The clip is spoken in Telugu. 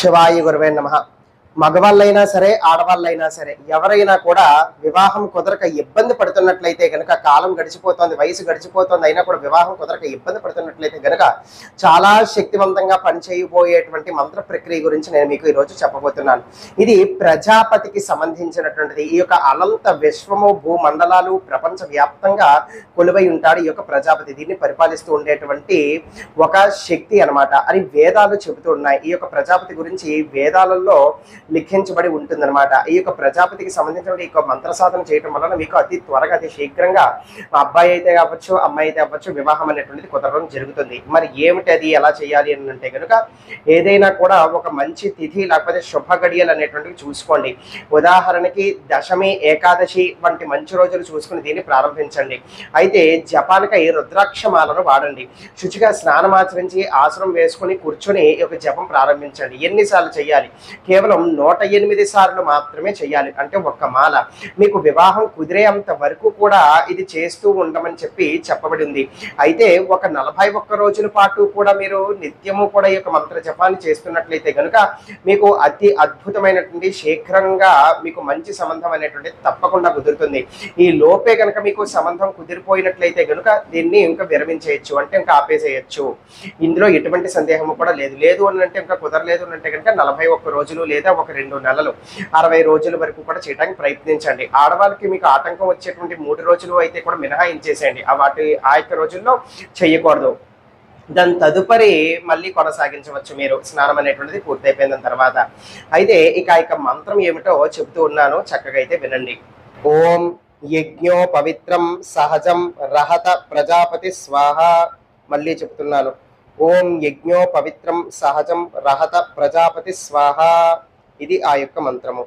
శివాయ గురువే నమః. మగవాళ్ళైనా సరే ఆడవాళ్ళైనా సరే ఎవరైనా కూడా వివాహం కుదరక ఇబ్బంది పడుతున్నట్లయితే గనక, కాలం గడిచిపోతుంది, వయసు గడిచిపోతుంది, అయినా కూడా వివాహం కుదరక ఇబ్బంది పడుతున్నట్లయితే గనక చాలా శక్తివంతంగా పనిచేయబోయేటువంటి మంత్ర ప్రక్రియ గురించి నేను మీకు ఈరోజు చెప్పబోతున్నాను. ఇది ప్రజాపతికి సంబంధించినటువంటిది. ఈ యొక్క అనంత విశ్వము, భూమండలాలు, ప్రపంచ వ్యాప్తంగా కొలువై ఉంటాడు ఈ యొక్క ప్రజాపతి. దీన్ని పరిపాలిస్తూ ఉండేటువంటి ఒక శక్తి అన్నమాట అని వేదాలు చెబుతూ ఉన్నాయి. ఈ యొక్క ప్రజాపతి గురించి వేదాలలో లిఖించబడి ఉంటుందన్నమాట. ఈ యొక్క ప్రజాపతికి సంబంధించిన ఈ యొక్క మంత్ర సాధన చేయడం వలన మీకు అతి త్వరగా, అతి శీఘ్రంగా అబ్బాయి అయితే అవ్వచ్చు, అమ్మాయి అయితే అవ్వచ్చు, వివాహం అనేటువంటిది కుదరడం జరుగుతుంది. మరి ఏమిటి అది, ఎలా చేయాలి అని అంటే కనుక ఏదైనా కూడా ఒక మంచి తిథి లేకపోతే శుభ గడియలు అనేటువంటివి చూసుకోండి. ఉదాహరణకి దశమి, ఏకాదశి వంటి మంచి రోజులు చూసుకుని దీన్ని ప్రారంభించండి. అయితే జపానికై రుద్రాక్షమాలను వాడండి. శుచిగా స్నానమాచరించి ఆసనం వేసుకుని కూర్చొని ఈ యొక్క జపం ప్రారంభించండి. ఎన్నిసార్లు చేయాలి? కేవలం 108 సార్లు మాత్రమే చేయాలి. అంటే ఒక్క మాల. మీకు వివాహం కుదిరేంత వరకు కూడా ఇది చేస్తూ ఉండమని చెప్పబడింది. అయితే ఒక 41 రోజుల పాటు కూడా మీరు నిత్యము కూడా ఈ యొక్క మంత్ర జపాన్ని చేస్తున్నట్లయితే కనుక మీకు అతి అద్భుతమైనటువంటి శీఘ్రంగా మీకు మంచి సంబంధం అనేటువంటిది తప్పకుండా కుదురుతుంది. ఈ లోపే కనుక మీకు సంబంధం కుదిరిపోయినట్లయితే కనుక దీన్ని ఇంకా విరమించేయచ్చు, అంటే ఇంకా ఆపేసేయచ్చు. ఇందులో ఎటువంటి సందేహము కూడా లేదు అని అంటే ఇంకా కుదరలేదు అని అంటే కనుక 41 రోజులు లేదా ఒక 2 నెలలు, 60 రోజుల వరకు కూడా చేయడానికి ప్రయత్నించండి. ఆడవాళ్ళకి మీకు ఆటంకం వచ్చేటువంటి 3 రోజులు అయితే కూడా మినహాయించేసేయండి. ఆ యొక్క రోజుల్లో చేయకూడదు. దాని తదుపరి మళ్ళీ కొనసాగించవచ్చు మీరు, స్నానం అనేటువంటిది పూర్తయిపోయిన తర్వాత. అయితే ఇక మంత్రం ఏమిటో చెబుతూ ఉన్నాను, చక్కగా అయితే వినండి. ఓం యజ్ఞో పవిత్రం సహజం రహత ప్రజాపతి స్వాహ. మళ్ళీ చెప్తున్నాను, ఓం యజ్ఞో పవిత్రం సహజం రహత ప్రజాపతి స్వాహ. ఇది ఆ యొక్క మంత్రము.